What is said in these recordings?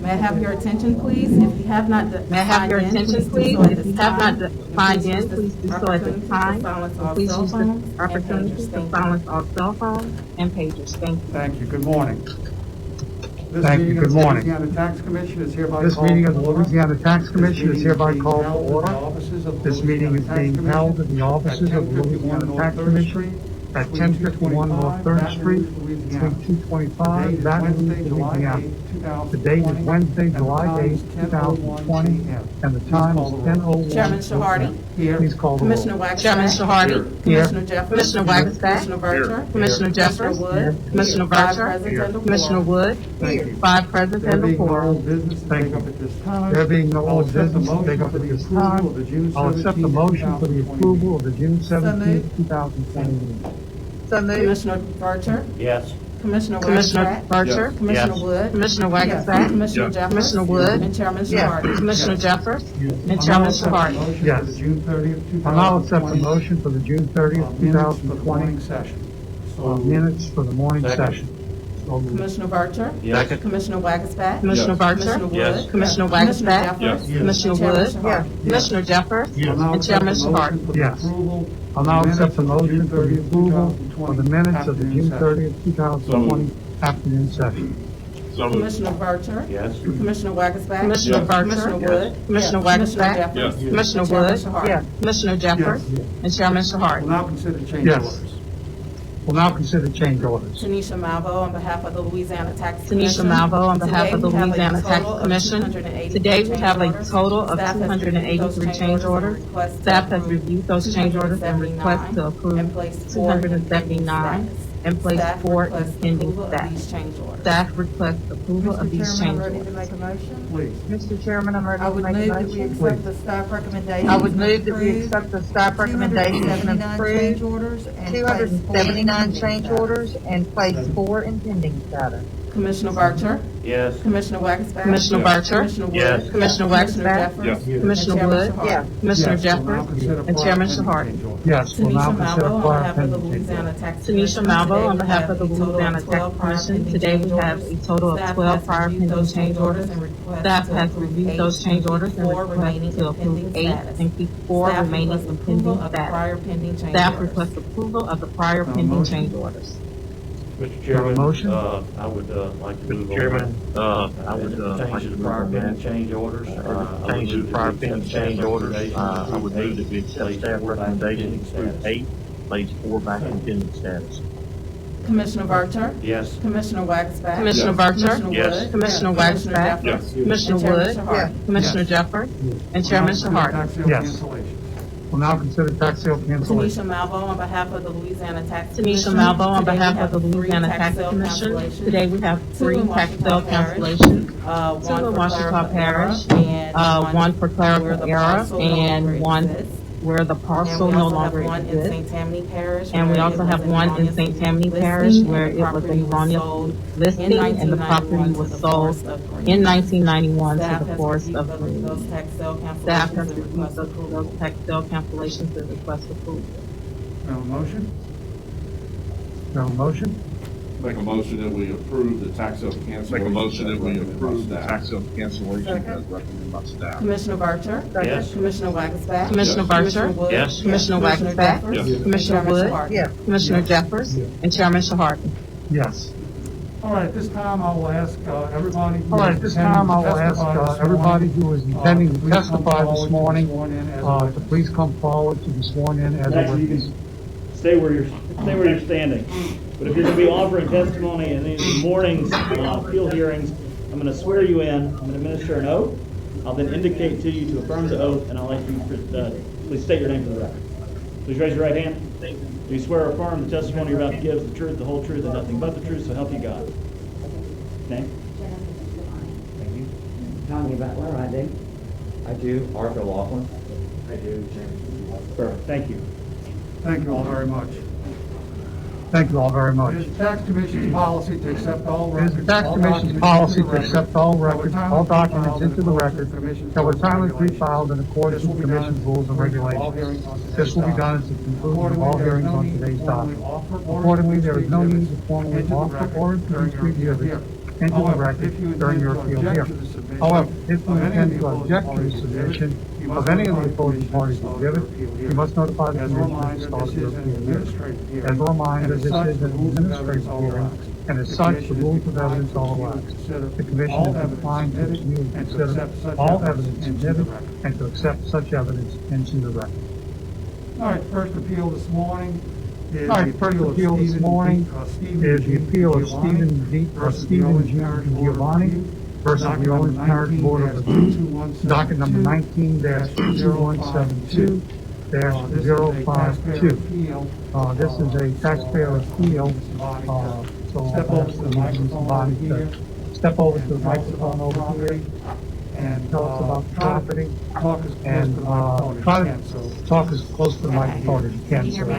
May I have your attention, please? If you have not May I have your attention, please? If you have not signed in, please do so at this time. Please use the opportunity to silence all cell phones and pagers. Thank you. Thank you. Good morning. Thank you. Good morning. This meeting of the Tax Commission is hereby This called meeting to of the order. Louisiana Tax Commission is hereby called to This order. This meeting is being held in the offices of the Louisiana Tax Commission at 1051 North 3rd Street, Suite 225, Baton Rouge, Louisiana. The date is Wednesday, July 8th, 2020, and the time is 10:01. Chairman Shahardi. Please call the roll. Commissioner Wagstaff. Chairman Shahardi. Commissioner Jeffers. Commissioner Wagstaff. Commissioner Burcher. Commissioner Jeffers. Wood. Commissioner Five Burcher. present and a Commissioner quorum. Wood. Thank you. 5 present There and a being no quorum. old business to Thank take you. up at this time. There being no I'll old accept the business to take motion up for at the this approval time, of the June I'll accept the 17th, motion for the 2020 approval of the June 17th, moved. 2020 meeting. So moved. Commissioner Burcher. Yes. Commissioner Commissioner Wagstaff. Burcher. Commissioner Yes. Wood. Commissioner Wagstaff. Commissioner Jeffers. Commissioner Wood. And Chairman Yes. Shahardi. Commissioner Jeffers. And I'll Chairman now accept the Shahardi. motion Yes. for the June 30th, 2020. I'll now accept the motion for the June 30th, Minutes for the 2020 morning session. minutes for the morning Second. session. So moved. Commissioner Burcher. Yes. Commissioner Wagstaff. Commissioner Burcher. Commissioner Wood. Yes. Commissioner Commissioner Wagstaff. Jeffers. Commissioner And Chairman Wood. Shahardi. Commissioner Jeffers. I'll now And accept Chairman the Shahardi. motion for the Yes. approval I'll now of the accept the minutes of motion for the 30th, approval of 2020 the minutes of the afternoon June session. 30th, 2020 afternoon session. Commissioner Burcher. Yes. Commissioner Wagstaff. Commissioner Burcher. Commissioner Wood. Commissioner Commissioner Wagstaff. Jeffers. Commissioner And Chairman Wood. Shahardi. Commissioner Jeffers. And Chairman We'll Shahardi. now consider change Yes. orders. We'll now consider change orders. Tanisha Malvo on behalf of the Louisiana Tax Tanisha Commission. Malvo on behalf of the Today we have a Louisiana Tax total of Commission. 283 Today we have a change total orders. of Staff has 283 change orders. Staff has reviewed those change orders and request to approve and placed 4 in pending 279 status. and place Staff 4 in requests pending approval of these status. change orders. Staff requests approval of these change Ready to orders. make a motion? Please. Mr. Chairman, I'm ready I to would make move a that we motion. accept the staff recommendation. I would move that we accept the staff recommendation and 279 change approve orders and 279 place change orders and place 4 in pending status. Commissioner Burcher. Yes. Commissioner Wagstaff. Commissioner Burcher. Commissioner Wood. Yes. Commissioner Wagstaff. Jeffers. Commissioner And Wood. Chairman Shahardi. Commissioner Yes, we'll now Jeffers. consider And Chairman prior Shahardi. pending change orders. Yes, we'll now Tanisha consider Malvo on prior behalf of the pending change Louisiana orders. Tax Tanisha Commission. Malvo Today on we behalf have of the a total Louisiana of 12 Tax prior Commission. pending Today we change have orders. a total of Staff 12 has prior reviewed pending those change orders. and requests Staff to has approve reviewed 8 those change orders and 4 remaining request to in approve pending 8 status. and keep 4 Staff remaining requests in approval pending of the status. prior pending change Staff orders. requests approval of the prior No pending motion. change orders. Mr. Chairman, Chairman, motion? I would like to move on. Chairman, I would like Change to the move prior on pending that. change orders. Change the prior pending change orders. I would move that we accept staff recommendation to approve 8, place 4 back in pending status. Commissioner Burcher. Yes. Commissioner Wagstaff. Commissioner Burcher. Commissioner Yes. Wood. Commissioner Commissioner Wagstaff. Jeffers. Commissioner And Chairman Wood. Shahardi. Commissioner Yes. Jeffers. And We'll Chairman now consider Shahardi. tax sale Yes. cancellations. We'll now consider tax sale cancellation. Tanisha Malvo on behalf of the Louisiana Tax Tanisha Commission. Malvo on Today we behalf have of the 3 Louisiana tax Tax sale Commission. cancellations. Today we have 3 Two in tax sale Washington Parish, cancellations. one Two for in Washington clerical Parish, error, one for where clerical the error, parcel no and longer one exists. where the And parcel we no also have longer one in exists. St. Tammany Parish. And we where also it have was one in erroneous St. Tammany listing, Parish and where the it was property erroneous sold listing and the property 1991 was to the sold Forest of Green. in 1991 to Staff the has Forest reviewed of Green. those tax sale Staff cancellations has and reviewed request those approval. tax sale cancellations and request approval. Have a motion? Do I have a motion? Make a motion that we approve the tax sale cancellation. Make a motion that we as recommended by approve the staff. tax sale cancellation as recommended by staff. Commissioner Burcher. Yes. Commissioner Wagstaff. Commissioner Burcher. Wood. Yes. Commissioner Wagstaff. Jeffers. Commissioner And Chairman Wood. Shahardi. Commissioner Jeffers. And Chairman Shahardi. Yes. All right, at this time, I will ask everybody. All right, at this time, I will ask everybody who is intending to testify this morning to please come forward to be sworn in as a Actually, you witness. can stay where you're standing. But if you're going to be offering testimony in these mornings, appeal hearings, I'm going to swear you in. I'm going to administer an oath. I'll then indicate to you to affirm the oath, and I'll let you please state your name for the record. Please raise your right hand. Do you swear or affirm the testimony you're about to give is the truth, the whole truth, and nothing but the truth, so help you God? Name? Thank you. Tommy Butler, I do. I do. Arthur Laughlin. I do, James. Perfect. Thank you. Thank you all very much. Thank you all very It much. is the Tax Commission's policy to accept all It is records. the Tax all Commission's documents policy into to the accept all records, all documents into the record, Commission's that were rules and timely regulations. filed in accordance This will with be the done Commission's rules and all regulations. hearings on today's This will be docket. done at the conclusion of all hearings on today's docket. Accordingly, there is no need to formally offer or introduce review into the record during your appeal hearing. However, if you intend to object to the submission of any of the opposing parties' exhibit, you must notify the As a commission at the reminder, start this of your is an appeal hearing. administrative hearing. As a reminder, and this such, is the an rules of administrative evidence all hearing, relax. and as The such, the commission is rules of declined evidence to all review relax. and consider The commission all is evidence declined to submitted review and and to consider accept such all evidence evidence into the submitted record. and to accept such evidence into the record. All right, first appeal this morning is All the right, first appeal of appeal this Stephen morning Stephen is the G. appeal of Giovanni Stephen G. Giovanni versus the Owens Parish Board of Review, docket number 19-2172-052. This is a taxpayer appeal, so Step over to the microphone over here. Step over to the microphone over here and tell us about the property. Talk as close to And, the microphone try as you to can, so. talk as close to the microphone as you can, Can you hear sir. me I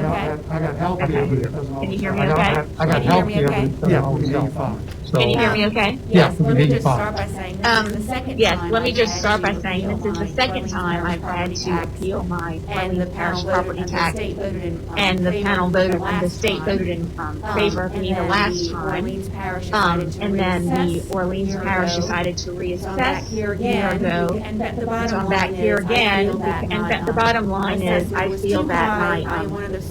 got help here, but it doesn't always. Can you hear me I okay? got Can you help hear me here, but okay? it doesn't Yeah, we always can hear you help. fine. So, Can you hear me okay? Yeah, Yes, we let can me hear you just fine. start by saying this is the second Yes, time let me I've just had start by to saying appeal this is the my second Orleans time Parish I've had property to tax. appeal my And the Orleans Parish panel property voted, tax. and the state voted in And the state voted in favor of me the last time. Orleans Parish decided to And then the reassess Orleans a year Parish ago. decided to So I'm reassess back here a year again, ago. and the So bottom I'm back line here is, I again, feel that and the bottom line is, I feel that my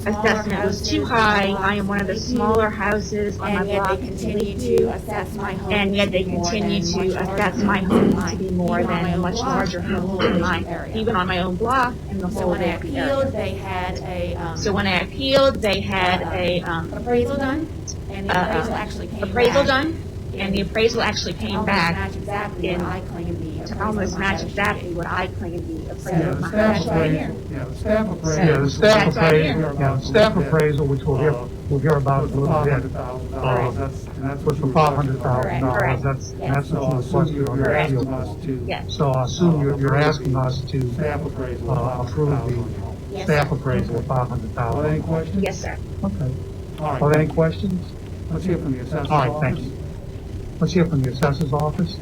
assessment was too high. I am one of the smaller houses on my and yet block they in continue Lakeview. to assess my home And yet they to be more continue than to much assess larger my homes home to be more even on my than a own much block larger and the home whole than Lakeview area. even on my own block and the So whole when I Lakeview appealed, area. they had So when I appealed, they had a, appraisal done, and the appraisal actually came back. appraisal done, and the appraisal actually came Almost back match exactly in- what I claim the to appraisal almost of my match house should exactly be. what I claim the Yeah, appraisal of the my staff house. right appraisal, here. yeah, the staff appraisal. Yeah, the staff That's right appraisal, here. yeah, the staff appraisal, which we'll hear about Was in for a little bit. $500,000, that's Was what for you were $500,000, Correct. that's So what I you assume requested on you're the asking appeal. us to. Yes. So I assume you're asking us to Staff appraisal of approve $500,000. the Yes, staff sir. appraisal of Well, any $500,000. questions? Yes, sir. Okay. All right. Are there any questions? Let's hear from the assessor's All right, office. thank you. Let's hear from the assessor's office.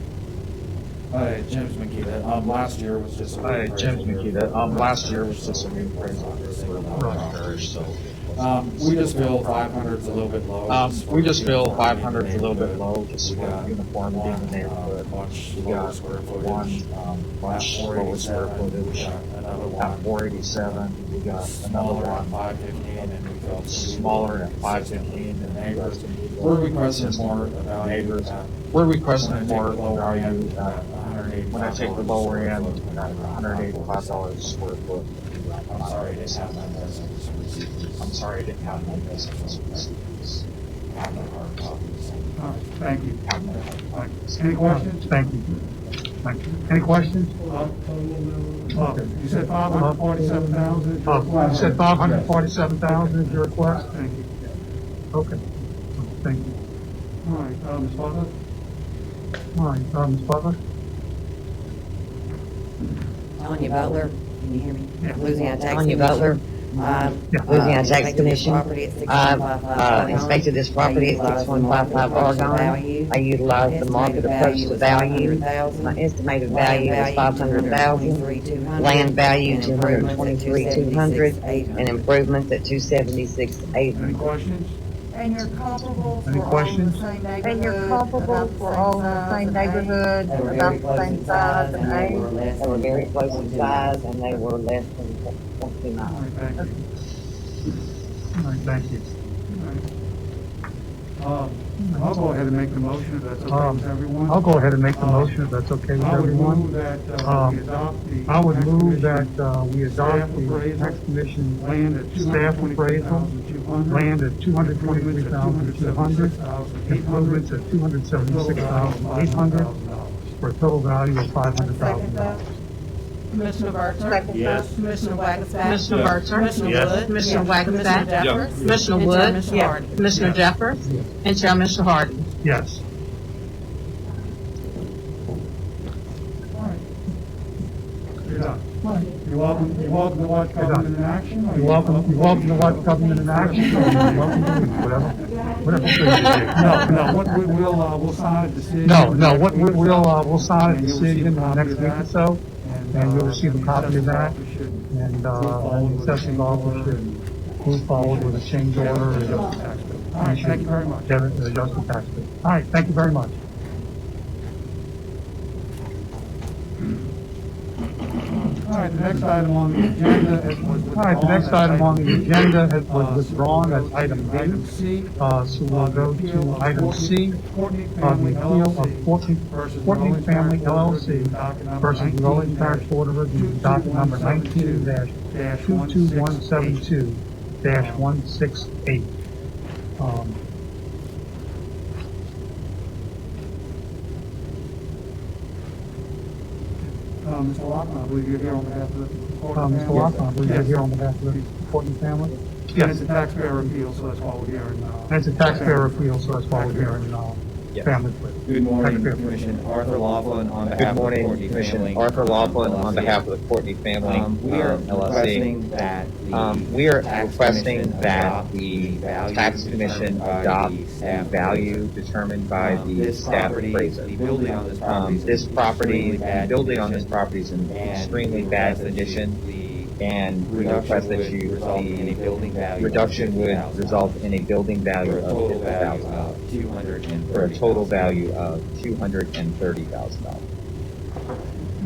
Hi, James McKee. Last year was just a Hi, James McKee. Last year was just a we just feel 500 is a little bit low. We just feel 500 is a little bit low, just for uniformity in the neighborhood. Much We lower got square one, footage. much lower square footage. Another At one 487, we got another smaller at one 515, and we felt smaller at 515, the and neighbors. We're requesting more value. neighbors. at- We're when I requesting take more the lower value end, at, when I take the lower end, at $185 a square foot. I'm sorry, I didn't have that as I'm sorry, I didn't have my business. have the hard copies. All right, thank you. Any questions? Thank you. Thank you. Any questions? You said 547,000 is your request? You said 547,000 is your request? Thank you. Okay. Thank you. All right, Ms. Butler? All right, Ms. Butler? Tanya Butler, can you hear me? Yeah. Louisiana Tax Commission. Butler. Louisiana Tax Commission. I've inspected this property at 6155 Oregon. I utilized the market approach to value. My estimated value is 500,000. Land value 223,200, and improvements at 276,800. Any questions? And you're comparable Any for all in questions? the same neighborhood? And you're comparable for all in the same neighborhood, They were about very the close same in size and they age. were less They were than very close in size, and they were less than All 0.29. right, thank you. All right, thank you. I'll go ahead and make the motion if that's okay with everyone. I'll go ahead and make the motion if that's okay with I would everyone. move that we adopt the. I would tax move commission that we adopt the appraisal, tax commission Land at staff appraisal, 223,200. land at 223,200, improvements at 276,800, for a total value of $500,000. Commissioner Barcher? Yes. Commissioner Wagstaff? Commissioner Barcher? Commissioner Yes. Wood? Commissioner Commissioner Wagstaff? Jeffers? Commissioner And Wood? Chairman Hardy? Commissioner Jeffers? And Chairman Hardy. Yes. All right. You're done. You're welcome to watch government in action. or You're welcome to watch government in action, or you're welcome to leave, whatever suits you. No, what we'll sign a decision. We'll sign a decision next week or so, and you'll receive a copy of that, and the assessing office should move forward with a change order. All right, thank you very much. Adjust the tax bill. All right, thank you very much. All right, the next item on the agenda was withdrawn. All right, the next item on the agenda was withdrawn as item B. C. So we'll go to item C, Courtney the Family appeal of LLC Courtney Family LLC versus Rolling Tax Board of Review, docket number 19-22172-168. Mr. Lockman, I believe you're here on behalf of the Courtney Mr. family. Lawson, I believe you're here on behalf of the Courtney family? And Yes, it's a taxpayer appeal, so that's why we're here. it's a taxpayer appeal, so that's why we're here in, Yes. family court. Good morning, Taxpayer. Commission. Arthur Laughlin on behalf Good of the morning, Courtney Commission. family. Arthur Laughlin on behalf of the Courtney family, We are LLC. requesting that We are Tax requesting Commission that adopt the value tax commission determined by adopt the the staff value determined by the This staff property, appraiser. the building on this property is This in property, extremely the bad building on this condition, property is in and extremely we bad request that condition, the and we request reduction that would you, result in a building the value of reduction would $50,000 result in a building value for a of total value $50,000, of $230,000. for a total value of $230,000.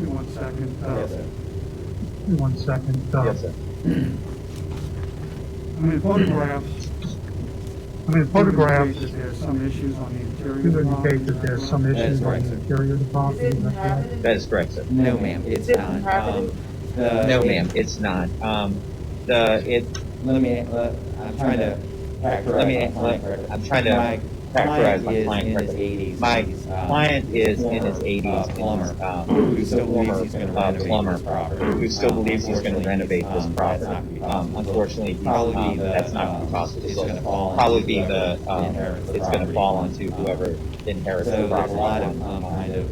Give me 1 second. Yes, sir. 1 second. Yes, sir. I mean, photographs. Photographs Indicate that there's some issues on the interior. do of the indicate that there's some issues on correct, the sir. interior of the property. Is that correct? That is correct, sir. No, ma'am, it's not. No, ma'am, it's not. I'm trying to characterize my client correctly. I'm trying to My characterize my client client is in his correctly. 80s. My He's, client is in his former, 80s, plumber, and who he's still a believes former he's gonna renovate plumber, this property. who still believes he's going to Unfortunately, renovate this that's property. not gonna be possible. Unfortunately, Probably be that's not going to be possible. it's So gonna fall probably onto be whoever the, inherits the it's going to property. fall onto whoever inherits So the there's a property. lot of, kind of.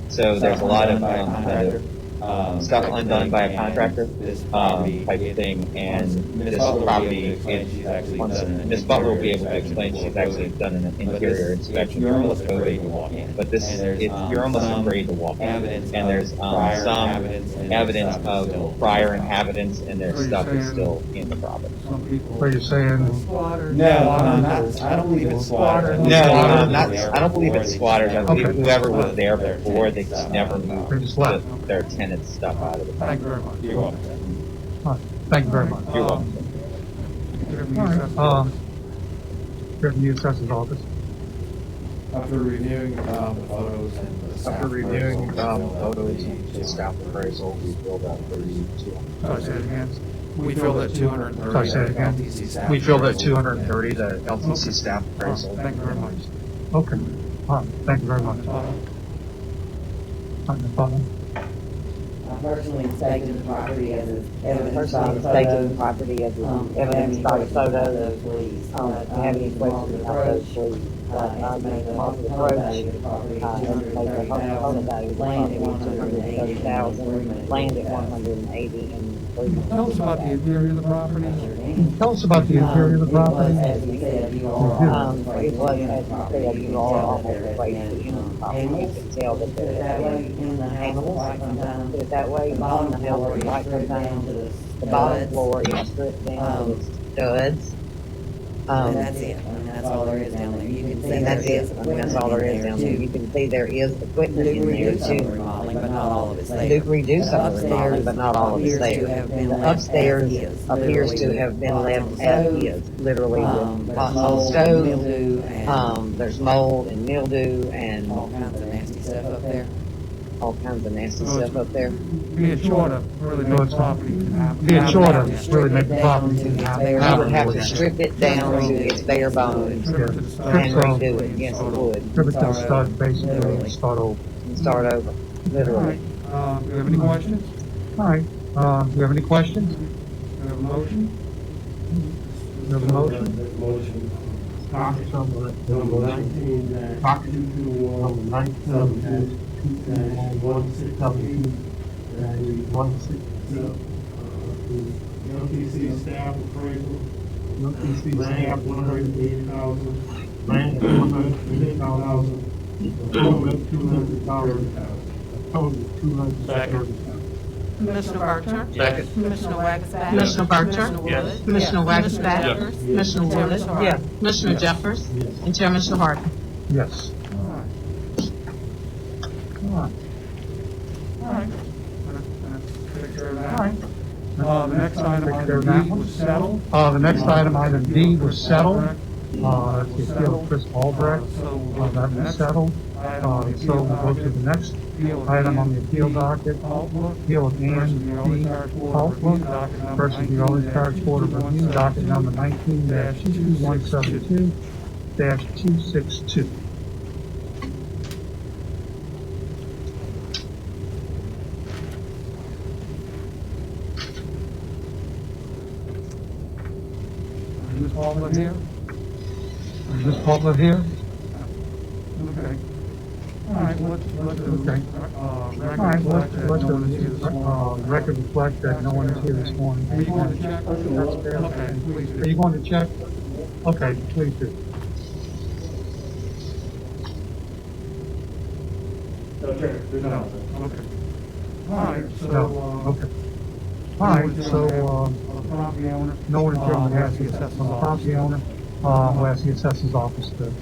So there's a lot of, stuff undone by a kind contractor. of stuff undone by a contractor, This property, type of thing, and Ms. this Butler will be property, able to explain she's actually once done an Ms. Butler will be able to interior explain she's inspection actually done an But interior this- inspection. You're almost before afraid to code. walk in. But this, And there's, you're almost some afraid to walk in, evidence and of there's, prior some inhabitants and evidence stuff is still- of prior inhabitants, and their So you're stuff is saying- still in the property. Some people. So you're saying, Squatters. No, I don't believe it's squatters. No, I don't believe it's squatters, I believe Okay. whoever was there before, they just never moved They just left. their tenant stuff out of the property. Thank you very much. You're welcome. all right, thank you very much. You're welcome. Revenue All right, assessment. Revenue Assessor's Office. After reviewing, the photos and the staff. After reviewing, appraisal, photos and the staff appraisal, we filled out 32. Sorry, say it again. We feel that 230. Sorry, say it again. LTC staff We filled out appraisal. 230, the LTC staff appraisal. Thank you very much. Okay, all right, thank you very much. All right, Ms. Butler. I personally inspected the property as evidenced by Personally the inspected the photos. property as Evidenced by the photos. If Please. you have any questions about those, please. Estimate the Market total approach, value of the property at estimate the total value of the land at property, $230,000, land at 180, and Tell us about the interior of the property. Tell us about the interior of the property. As we said, you are. It was, as you said, you are almost afraid to be in the property. You can tell that Put it that way, there's in the house for animals. quite some time. Put it that way, The in bottom the house floor for is quite some stripped down time. to The bottom studs. floor is stripped down to studs. And that's it. I mean, that's all there is down there. You can see And that's there it. is I mean, that's all there is down there. You can see there is equipment Luke in there reduced some of the too. remodeling, but not all of it's there. Luke reduced some of the remodeling, but not all of it's Upstairs there. appears to have been The left upstairs as is, appears to literally have been with left pots on as stove. is, literally with There's pots on mold, stove. mildew, and There's mold and mildew and all kinds of nasty stuff up there. all kinds of nasty stuff up there. Being short of really make the property inhabitable. Being short of Strip really it make the down property to its habitable. bare I would have to bones. strip it down to its bare bones Strip it to the studs. and Strip redo it. Yes, it would. Strip it to the stud, basically, Literally. and start over. And start over, All literally. right, do you have any questions? All right, do you have any questions? Do you have a motion? Do you have a motion? Motion. Docket number Number 19 dash Docket 221 19 162 the LTC staff appraisal. Land 180,000. Land 180,000. Total of 230,000. Total 230,000. Commissioner Barcher? Second. Commissioner Wagstaff? Commissioner Barcher? Commissioner Yes. Wood? Commissioner Wagstaff? Jeffers? Commissioner Wood? Chairman Sharp? Yes. Commissioner Jeffers? Yes. And Chairman Sharp? Yes. All right. All right. All right. The next item, Take care item of that D one. was settled. The next item D, was settled. That's the appeal of Chris Albrecht. That was settled. So we'll go to the next item on the appeal docket. Appeal of Ann B. Altlook versus the Orleans Parish Board of Review, docket number 19-22172-262. Is Ms. Baldwin here? Is Ms. Butler here? Okay. All right, let's, Okay. record All right, reflect that let's, no one is here this morning. record reflect that no one is here this morning. Are you going to check? Okay, please Are do. you going to check? Okay, please do. No, Chair, there's No, no. okay. All right, No, so, okay. All right, so, property owner. no one is here on behalf of the assessors, the property owner, who has the assessor's office to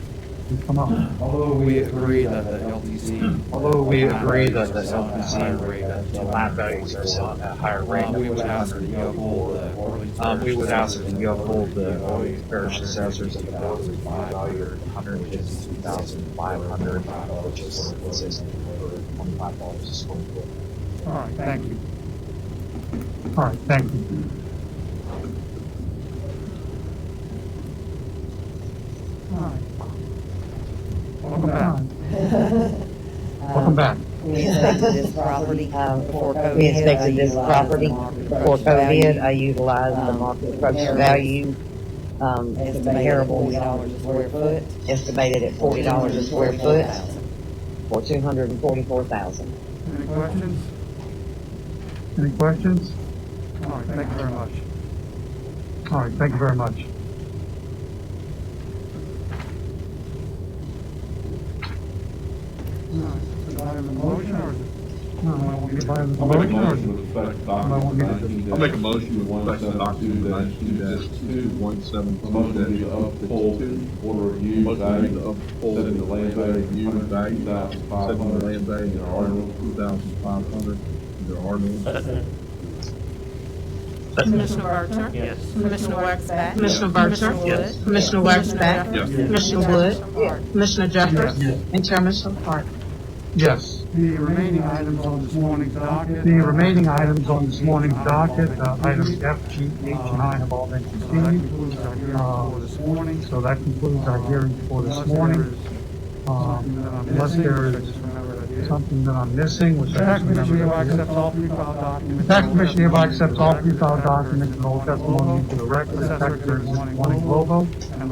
come up. Although we agree that the LTC. Although we agree that the Selling at a higher rate at the land values are selling at a higher rate. We would ask that you uphold the Orleans. We would ask that you uphold the Orleans Parish Assessors of the Board of value of $152,500, which is consistent for $25 a square foot. All right, thank you. All right, thank you. All right. Welcome back. Welcome back. We inspected this property before COVID. We inspected this I property utilized the market before approach value. COVID. I utilized the market approach value, Estimated comparable, $40 a square foot. estimated at $40 a square foot for $244,000. Any questions? Any questions? All right, thank you very much. All right, thank you very much. All right, so do I have a motion or is it? No, I won't get by the I'll make a motion, or- motion with respect to I won't document need to- I'll make a motion with respect to document 19-2-172. The motion would be to uphold order of use value, setting the land value, $2,500, setting the land value, there are no $2,500, there are no. Commissioner Berger? Yes. Commissioner Waxback? Commissioner Berger? Wood? Commissioner Waxback? Yes. Commissioner Wood? Commissioner Jeffers? Yes. And Chairman Hart. Yes. The remaining items on this morning's docket. The remaining items on this morning's docket, items F, G, H, and I have all been So that continued. concludes our hearing for this morning. So that concludes our hearing for this morning. Unless there is something that I'm missing, which The I tax just commission hereby remember. accepts all pre-filed documents. The tax commission hereby accepts all pre-filed documents and all testimony into the record. Assessor Exhibit 1 in Globo,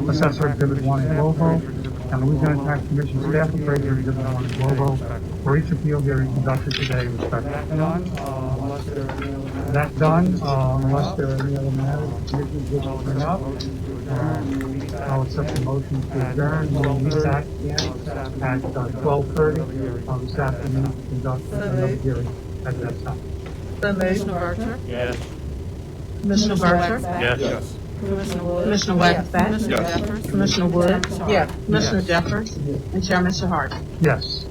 Assessor Exhibit 1 in Globo, and Louisiana Tax Commission Staff Appraiser Exhibit 1 in Globo for each appeal hearing conducted today respectively. That done, unless there are any other matters. That done, unless there are any other matters the commission wish to bring up, Motion to adjourn. We'll meet I'll accept the motion to adjourn. We'll meet back again at 12:30 this afternoon to conduct another hearing at that time. Commissioner Berger? Yes. Commissioner Berger? Yes. Commissioner Wood? Commissioner Waxback? Commissioner Jeffers? Commissioner Wood? Commissioner Hart? Commissioner Jeffers? And Chairman Hart. Yes.